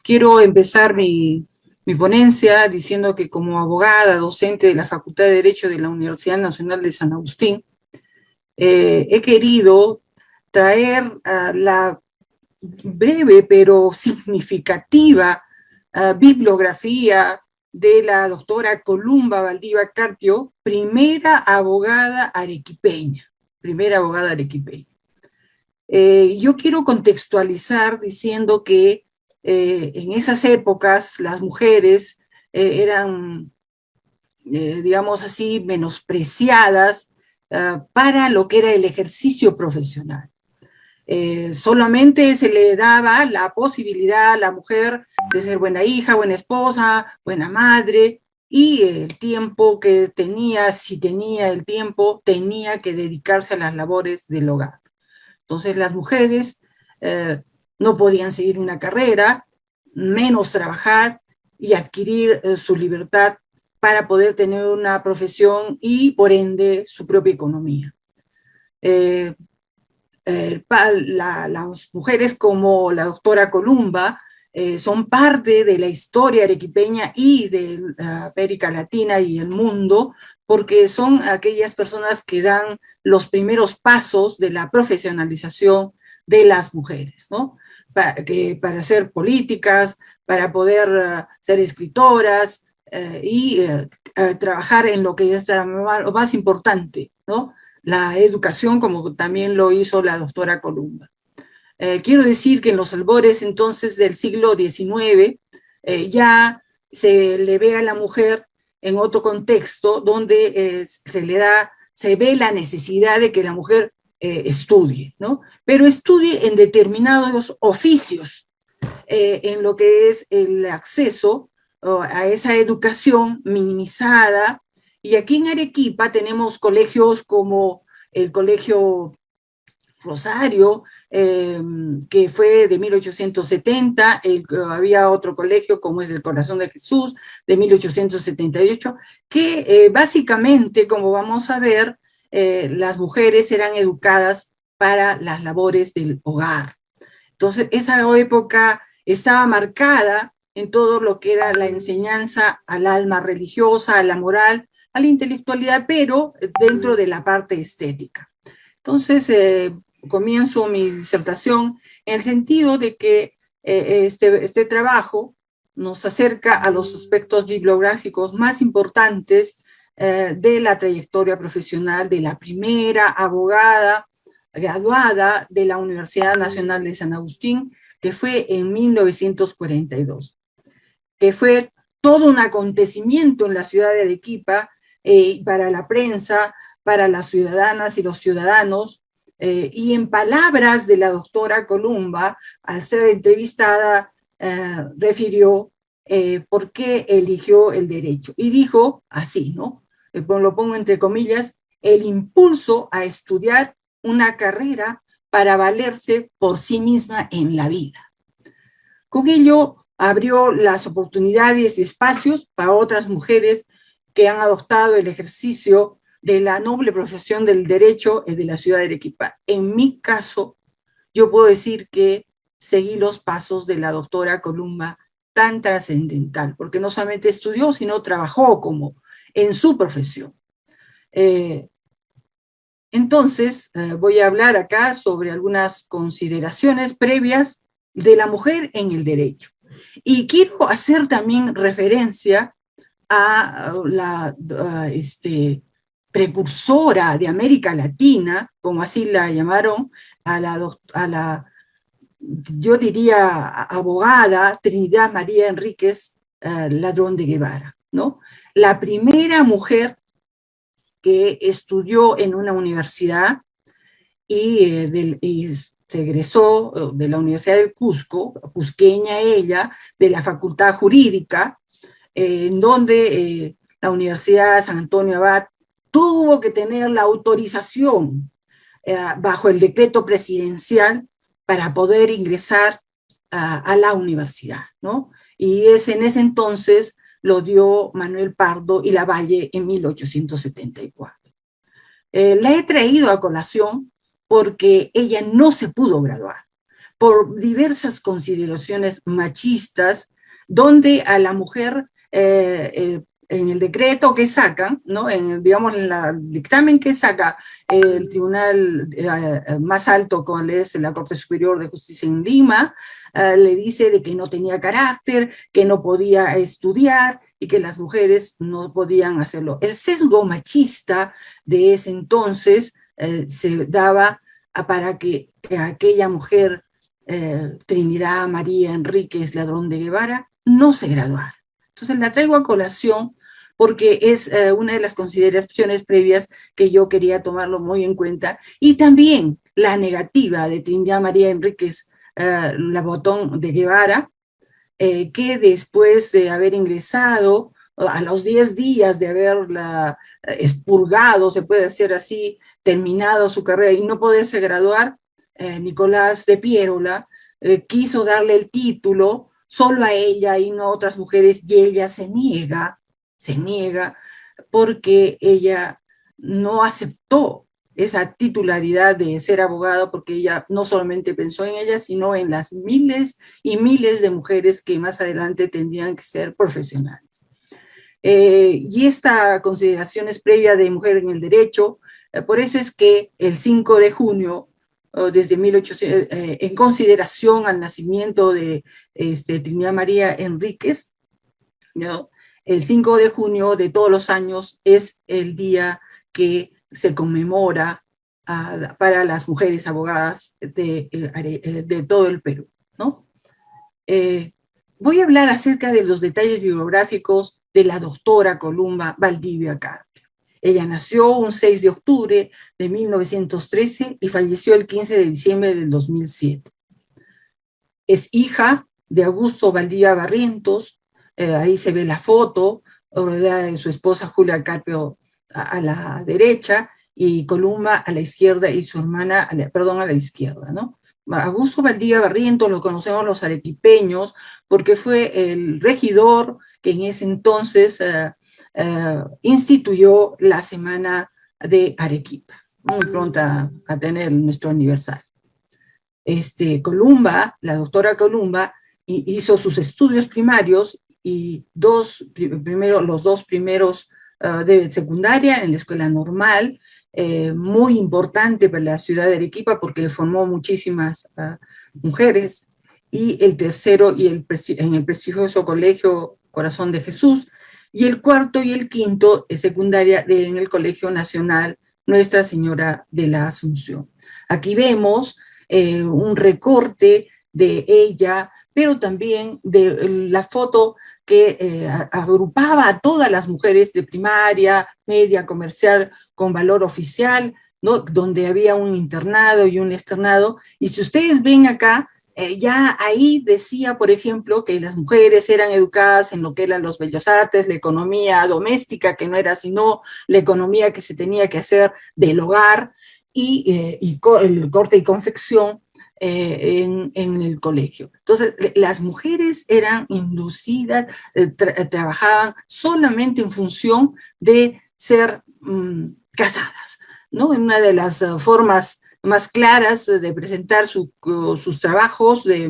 Quiero empezar mi ponencia diciendo que como abogada, docente de la Facultad de Derecho de la Universidad Nacional de San Agustín, he querido traer la breve pero significativa bibliografía de la doctora Columba Valdivia Carpio, primera abogada arequipeña. Yo quiero contextualizar diciendo que en esas épocas las mujeres eran, digamos así, menospreciadas para lo que era el ejercicio profesional. Solamente se le daba la posibilidad a la mujer de ser buena hija, buena esposa, buena madre, y el tiempo que tenía, si tenía el tiempo, tenía que dedicarse a las labores del hogar. Entonces las mujeres no podían seguir una carrera, menos trabajar y adquirir su libertad para poder tener una profesión y, por ende, su propia economía. Las mujeres como la doctora Columba son parte de la historia arequipeña y de América Latina y el mundo, porque son aquellas personas que dan los primeros pasos de la profesionalización de las mujeres, ¿no? Para ser políticas, para poder ser escritoras y trabajar en lo que es lo más importante, ¿no? La educación, como también lo hizo la doctora Columba. Quiero decir que en los albores entonces del siglo XIX ya se le ve a la mujer en otro contexto donde se ve la necesidad de que la mujer estudie, ¿no? Pero estudie en determinados oficios, en lo que es el acceso a esa educación minimizada. Y aquí en Arequipa tenemos colegios como el Colegio Rosario, que fue de 1870, había otro colegio como es el Corazón de Jesús, de 1878, que básicamente, como vamos a ver, las mujeres eran educadas para las labores del hogar. Entonces, esa época estaba marcada en todo lo que era la enseñanza al alma religiosa, a la moral, a la intelectualidad, pero dentro de la parte estética. Entonces, comienzo mi disertación en el sentido de que este trabajo nos acerca a los aspectos bibliográficos más importantes de la trayectoria profesional de la primera abogada graduada de la Universidad Nacional de San Agustín, que fue en 1942, que fue todo un acontecimiento en la ciudad de Arequipa para la prensa, para las ciudadanas y los ciudadanos, y en palabras de la doctora Columba, al ser entrevistada, refirió por qué eligió el derecho. Y dijo así, ¿no? Lo pongo entre comillas, el impulso a estudiar una carrera para valerse por sí misma en la vida. Con ello abrió las oportunidades y espacios para otras mujeres que han adoptado el ejercicio de la noble profesión del derecho de la ciudad de Arequipa. En mi caso, yo puedo decir que seguí los pasos de la doctora Columba, tan trascendental, porque no solamente estudió, sino trabajó como en su profesión. Entonces, voy a hablar acá sobre algunas consideraciones previas de la mujer en el derecho. Y quiero hacer también referencia a la precursora de América Latina, como así la llamaron, yo diría, abogada Trinidad María Enríquez Ladrón de Guevara, ¿no? La primera mujer que estudió en una universidad y se egresó de la Universidad del Cusco, cusqueña ella, de la Facultad Jurídica, en donde la Universidad San Antonio Abad tuvo que tener la autorización bajo el decreto presidencial para poder ingresar a la universidad, ¿no? Y en ese entonces lo dio Manuel Pardo y Lavalle en 1874. La he traído a colación porque ella no se pudo graduar, por diversas consideraciones machistas, donde a la mujer en el decreto que sacan, ¿no? Digamos, en el dictamen que saca el tribunal más alto, como es la Corte Superior de Justicia en Lima, le dice de que no tenía carácter, que no podía estudiar y que las mujeres no podían hacerlo. El sesgo machista de ese entonces se daba para que aquella mujer, Trinidad María Enríquez Ladrón de Guevara, no se graduara. Entonces la traigo a colación porque es una de las consideraciones previas que yo quería tomarlo muy en cuenta, y también la negativa de Trinidad María Enríquez Ladrón de Guevara, que después de haber ingresado, a los 10 días de haberla expurgado, se puede decir así, terminado su carrera y no poderse graduar, Nicolás de Piérola quiso darle el título solo a ella y no a otras mujeres, y ella se niega porque ella no aceptó esa titularidad de ser abogada, porque ella no solamente pensó en ella, sino en las miles y miles de mujeres que más adelante tendrían que ser profesionales. Y esta consideración es previa de mujer en el derecho, por eso es que el 5 de junio, desde 1800, en consideración al nacimiento de Trinidad María Enríquez, ¿no? El 5 de junio de todos los años es el día que se conmemora para las mujeres abogadas de todo el Perú, ¿no? Voy a hablar acerca de los detalles biográficos de la doctora Columba Valdivia Carpio. Ella nació un 6 de octubre de 1913 y falleció el 15 de diciembre del 2007. Es hija de Augusto Valdivia Barrientos, ahí se ve la foto, de su esposa Julia Carpio a la derecha, y Columba a la izquierda, y su hermana, a la izquierda, ¿no? Augusto Valdivia Barrientos lo conocemos los arequipeños, porque fue el regidor que en ese entonces instituyó la Semana de Arequipa, muy pronta a tener nuestro aniversario. Columba, la doctora Columba, hizo sus estudios primarios y los dos primeros de secundaria en la escuela normal, muy importante para la ciudad de Arequipa porque formó muchísimas mujeres, y el tercero en el prestigioso colegio Corazón de Jesús, y el cuarto y el quinto secundaria en el Colegio Nacional Nuestra Señora de la Asunción. Aquí vemos un recorte de ella, pero también de la foto que agrupaba a todas las mujeres de primaria, media, comercial, con valor oficial, ¿no? Donde había un internado y un externado. Y si ustedes ven acá, ya ahí decía, por ejemplo, que las mujeres eran educadas en lo que eran los bellas artes, la economía doméstica, que no era sino la economía que se tenía que hacer del hogar, y el corte y confección en el colegio. Entonces, las mujeres eran inducidas, trabajaban solamente en función de ser casadas, ¿no? Una de las formas más claras de presentar sus trabajos de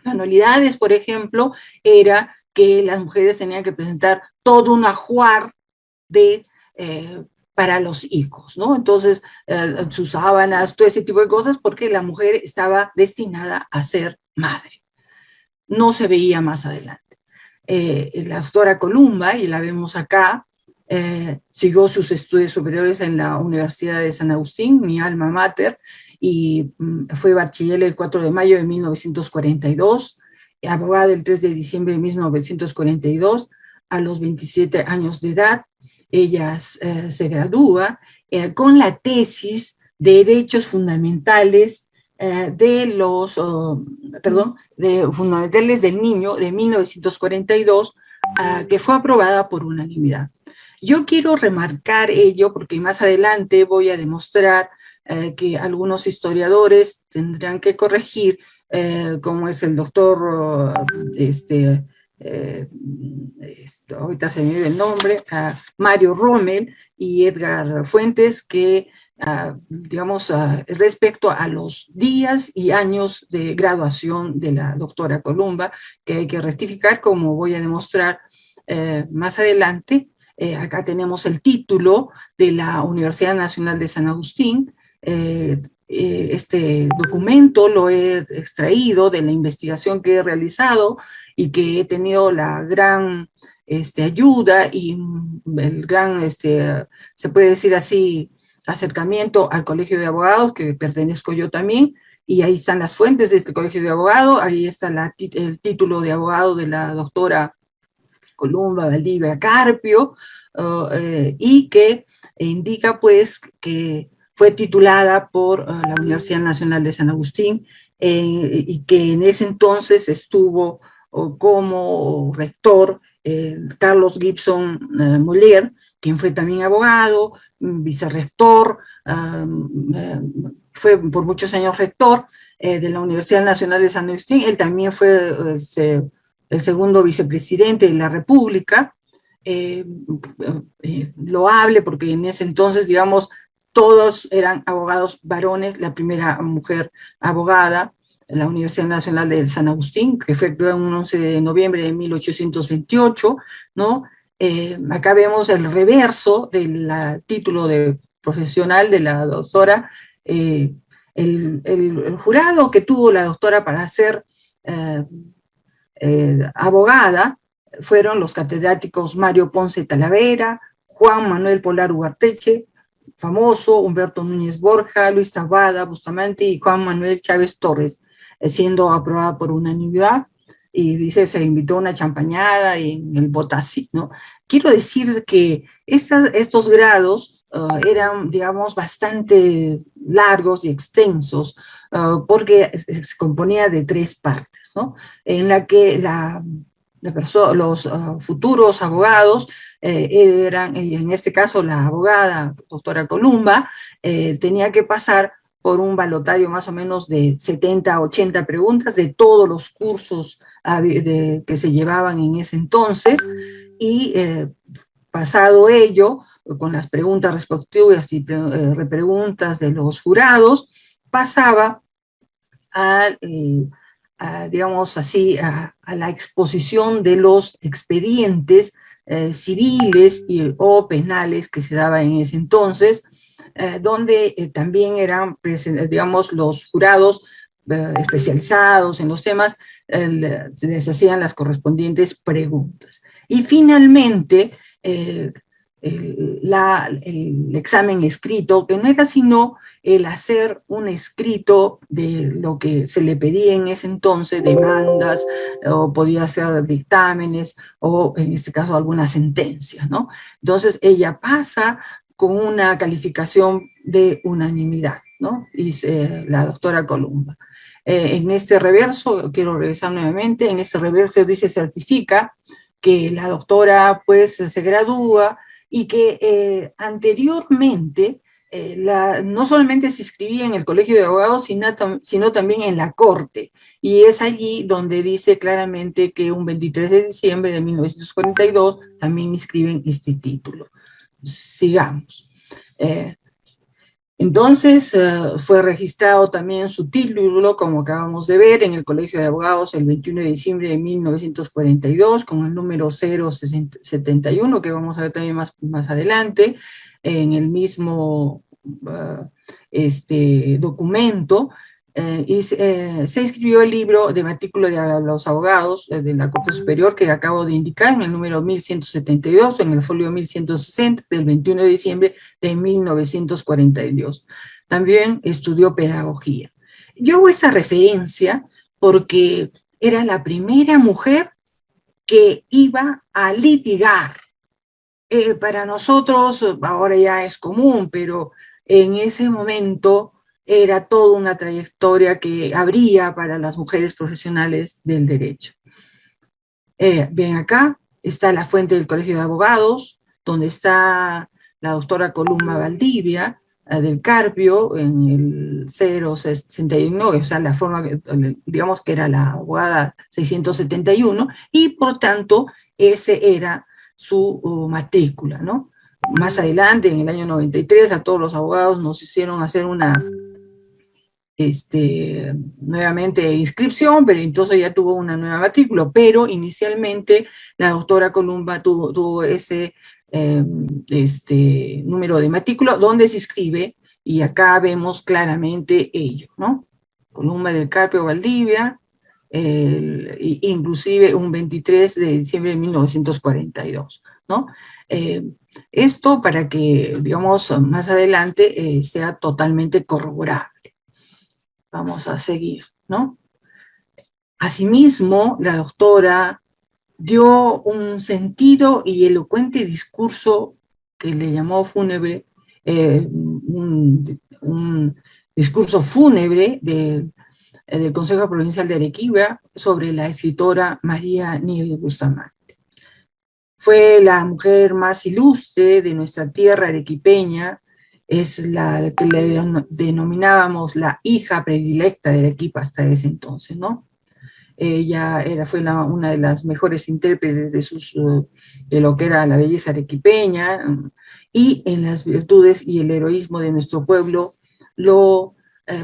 manualidades, por ejemplo, era que las mujeres tenían que presentar todo un ajuar para los hijos, ¿no? Entonces, sus sábanas, todo ese tipo de cosas, porque la mujer estaba destinada a ser madre. No se veía más adelante. La doctora Columba, y la vemos acá, siguió sus estudios superiores en la Universidad de San Agustín, mi alma mater, y fue bachiller el 4 de mayo de 1942, abogada el 3 de diciembre de 1942, a los 27 años de edad. Ella se gradúa con la tesis de Derechos Fundamentales fundamentales del niño de 1942, que fue aprobada por unanimidad. Yo quiero remarcar ello porque más adelante voy a demostrar que algunos historiadores tendrán que corregir, como es el doctor, ahorita se me viene el nombre, Mario Rommel y Edgar Fuentes, que digamos, respecto a los días y años de graduación de la doctora Columba, que hay que rectificar, como voy a demostrar más adelante. Acá tenemos el título de la Universidad Nacional de San Agustín. Este documento lo he extraído de la investigación que he realizado y que he tenido la gran ayuda y el gran, se puede decir así, acercamiento al Colegio de Abogados, que pertenezco yo también, y ahí están las fuentes de este Colegio de Abogados, ahí está el título de abogado de la doctora Columba Valdivia Carpio, y que indica pues que fue titulada por la Universidad Nacional de San Agustín, y que en ese entonces estuvo como rector Carlos Gibson Moller, quien fue también abogado, vicerrector, fue por muchos años rector de la Universidad Nacional de San Agustín. Él también fue el segundo vicepresidente de la República, loable porque en ese entonces, digamos, todos eran abogados varones, la primera mujer abogada, la Universidad Nacional de San Agustín, que fue creada un 11 de noviembre de 1828, ¿no? Acá vemos el reverso del título de profesional de la doctora, el jurado que tuvo la doctora para ser abogada fueron los catedráticos Mario Ponce Talavera, Juan Manuel Polar Ugarteche, famoso, Humberto Núñez Borja, Luis Taboada Bustamante y Juan Manuel Chávez Torres, siendo aprobada por unanimidad. Y dice, se invitó a una champañada en el Botasí, ¿no? Quiero decir que estos grados eran, digamos, bastante largos y extensos, porque se componía de 3 partes, ¿no? En la que los futuros abogados eran, en este caso la abogada doctora Columba, tenía que pasar por un balotario más o menos de 70 a 80 preguntas de todos los cursos que se llevaban en ese entonces, y pasado ello, con las preguntas respectivas y repreguntas de los jurados, pasaba digamos así, a la exposición de los expedientes civiles o penales que se daban en ese entonces, donde también eran, digamos, los jurados especializados en los temas, les hacían las correspondientes preguntas. Y finalmente, el examen escrito, que no era sino el hacer un escrito de lo que se le pedía en ese entonces, demandas, o podía ser dictámenes, o en este caso algunas sentencias, ¿no? Entonces ella pasa con una calificación de unanimidad, ¿no? Dice la doctora Columba. En este reverso, quiero regresar nuevamente, en este reverso dice certifica que la doctora pues se gradúa y que anteriormente no solamente se inscribía en el Colegio de Abogados, sino también en la Corte, y es allí donde dice claramente que un 23 de diciembre de 1942 también inscriben este título. Sigamos. Entonces fue registrado también su título, como acabamos de ver, en el Colegio de Abogados el 21 de diciembre de 1942, con el número 071, que vamos a ver también más adelante, en el mismo documento, y se inscribió el libro de matrícula de los abogados de la Corte Superior, que acabo de indicar, en el número 1172, en el folio 1160, del 21 de diciembre de 1942. También estudió pedagogía. Yo hago esta referencia porque era la primera mujer que iba a litigar. Para nosotros ahora ya es común, pero en ese momento era toda una trayectoria que habría para las mujeres profesionales del derecho. Ven acá, está la fuente del Colegio de Abogados, donde está la doctora Columba Valdivia, del Carpio, en el 061, o sea, la forma, digamos que era la abogada 671, y por tanto, ese era su matrícula, ¿no? Más adelante, en el año 93, a todos los abogados nos hicieron hacer una, nuevamente inscripción, pero entonces ya tuvo una nueva matrícula, pero inicialmente la doctora Columba tuvo ese número de matrícula donde se inscribe, y acá vemos claramente ello, ¿no? Columba del Carpio Valdivia, inclusive un 23 de diciembre de 1942, ¿no? Esto para que, digamos, más adelante sea totalmente corroborable. Vamos a seguir, ¿no? Asimismo, la doctora dio un sentido y elocuente discurso que le llamó fúnebre, un discurso fúnebre del Consejo Provincial de Arequipa sobre la escritora María Nieves Bustamante. Fue la mujer más ilustre de nuestra tierra arequipeña, es la que le denominábamos la hija predilecta de Arequipa hasta ese entonces, ¿no? Ella fue una de las mejores intérpretes de lo que era la belleza arequipeña, y en las virtudes y el heroísmo de nuestro pueblo lo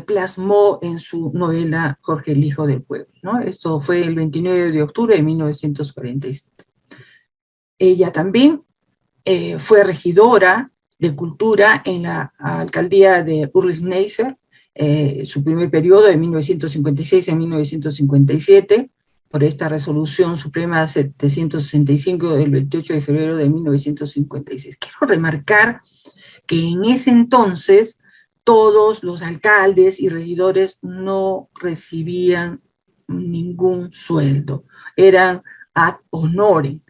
plasmó en su novela Jorge el Hijo del Pueblo, ¿no? Esto fue el 29 de octubre de 1947. Ella también fue regidora de Cultura en la alcaldía de Urlis-Neisser, su primer periodo de 1956 a 1957, por esta resolución suprema 765 del 28 de febrero de 1956. Quiero remarcar que en ese entonces todos los alcaldes y regidores no recibían ningún sueldo, eran ad honorem.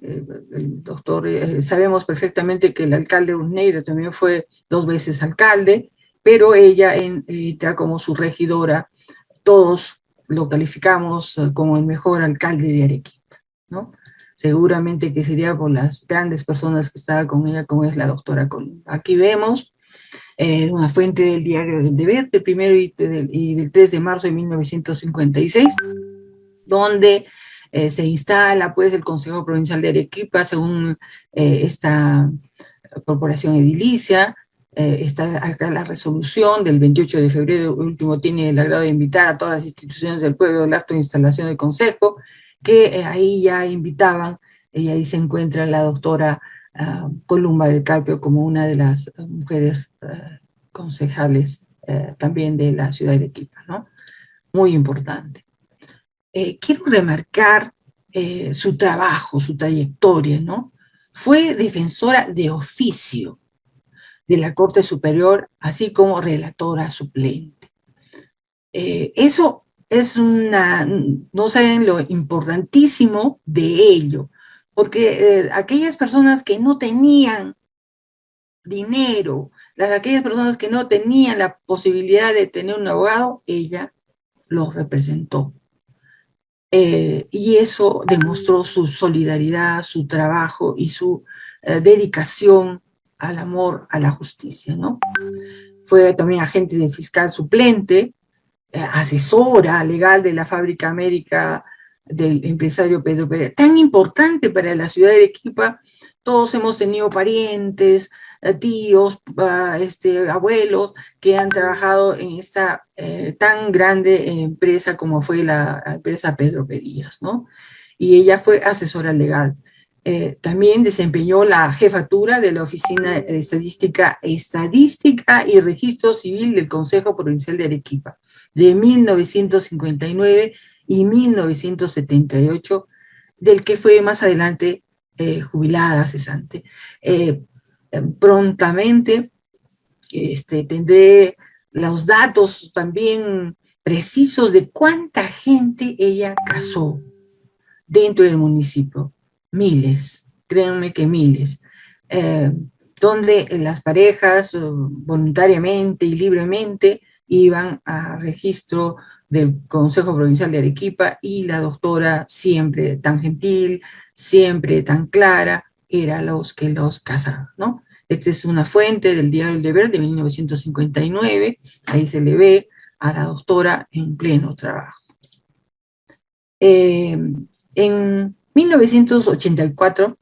El doctor, sabemos perfectamente que el alcalde Urneira también fue 2 veces alcalde, pero ella entra como su regidora. Todos lo calificamos como el mejor alcalde de Arequipa, ¿no? Seguramente que sería por las grandes personas que estaban con ella, como es la doctora Columba. Aquí vemos una fuente del diario del Deber, del 1 y del 3 de marzo de 1956, donde se instala pues el Consejo Provincial de Arequipa según esta corporación edilicia. Está acá la resolución del 28 de febrero, último tiene el agrado de invitar a todas las instituciones del pueblo al acto de instalación del Consejo, que ahí ya invitaban, y ahí se encuentra la doctora Columba del Carpio como una de las mujeres concejales también de la ciudad de Arequipa, ¿no? Muy importante. Quiero remarcar su trabajo, su trayectoria, ¿no? Fue defensora de oficio de la Corte Superior, así como relatora suplente. Eso es no saben lo importantísimo de ello, porque aquellas personas que no tenían dinero, aquellas personas que no tenían la posibilidad de tener un abogado, ella los representó. Y eso demostró su solidaridad, su trabajo y su dedicación al amor a la justicia, ¿no? Fue también agente de fiscal suplente, asesora legal de la Fábrica América del empresario Pedro Pérez. Tan importante para la ciudad de Arequipa, todos hemos tenido parientes, tíos, abuelos que han trabajado en esta tan grande empresa como fue la empresa Pedro Pedías, ¿no? Y ella fue asesora legal. También desempeñó la jefatura de la Oficina de Estadística y Registro Civil del Consejo Provincial de Arequipa, de 1959 y 1978, del que fue más adelante jubilada, cesante. Prontamente tendré los datos también precisos de cuánta gente ella casó dentro del municipio. Miles, créanme que miles, donde las parejas voluntariamente y libremente iban a registro del Consejo Provincial de Arequipa, y la doctora, siempre tan gentil, siempre tan clara, era los que los casaba, ¿no? Esta es una fuente del diario El Deber de 1959, ahí se le ve a la doctora en pleno trabajo. En 1984,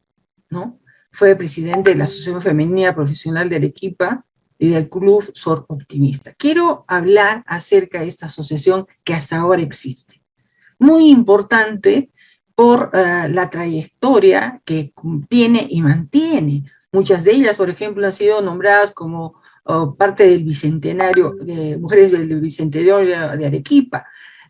¿no? fue presidente de la Asociación Femenina Profesional de Arequipa y del Club Sor Optimista. Quiero hablar acerca de esta asociación que hasta ahora existe. Muy importante por la trayectoria que tiene y mantiene. Muchas de ellas, por ejemplo, han sido nombradas como parte del bicentenario, de mujeres del bicentenario de Arequipa.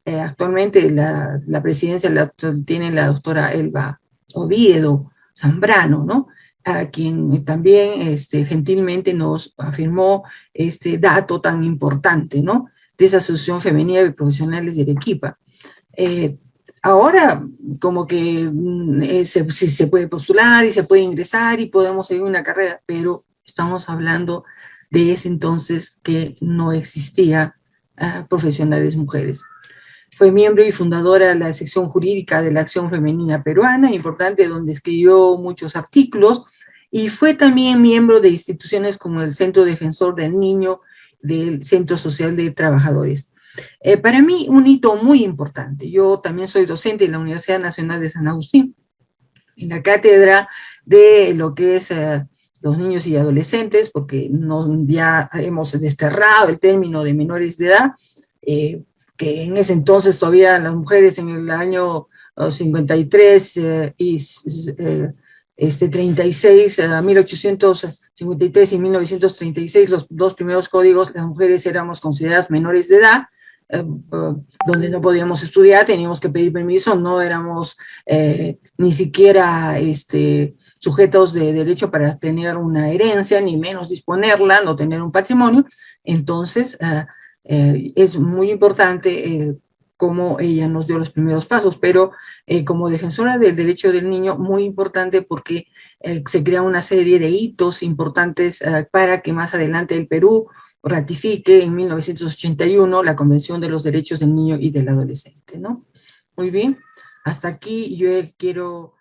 Actualmente la presidencia la tiene la doctora Elba Oviedo Zambrano, ¿no? A quien también gentilmente nos afirmó este dato tan importante, ¿no? De esa Asociación Femenina de Profesionales de Arequipa. Ahora, como que se puede postular y se puede ingresar y podemos seguir una carrera, pero estamos hablando de ese entonces que no existía profesionales mujeres. Fue miembro y fundadora de la sección jurídica de la Acción Femenina Peruana, importante, donde escribió muchos artículos, y fue también miembro de instituciones como el Centro Defensor del Niño, del Centro Social de Trabajadores. Para mí, un hito muy importante. Yo también soy docente en la Universidad Nacional de San Agustín, en la cátedra de lo que es los niños y adolescentes, porque ya hemos desterrado el término de menores de edad, que en ese entonces todavía las mujeres en el año 53 y 36, 1853 y 1936, los dos primeros códigos, las mujeres éramos consideradas menores de edad, donde no podíamos estudiar, teníamos que pedir permiso, no éramos ni siquiera sujetos de derecho para tener una herencia, ni menos disponerla, no tener un patrimonio. Entonces, es muy importante cómo ella nos dio los primeros pasos, pero como defensora del derecho del niño, muy importante porque se crea una serie de hitos importantes para que más adelante el Perú ratifique en 1981 la Convención de los Derechos del Niño y del Adolescente, ¿no? Muy bien, hasta aquí yo quiero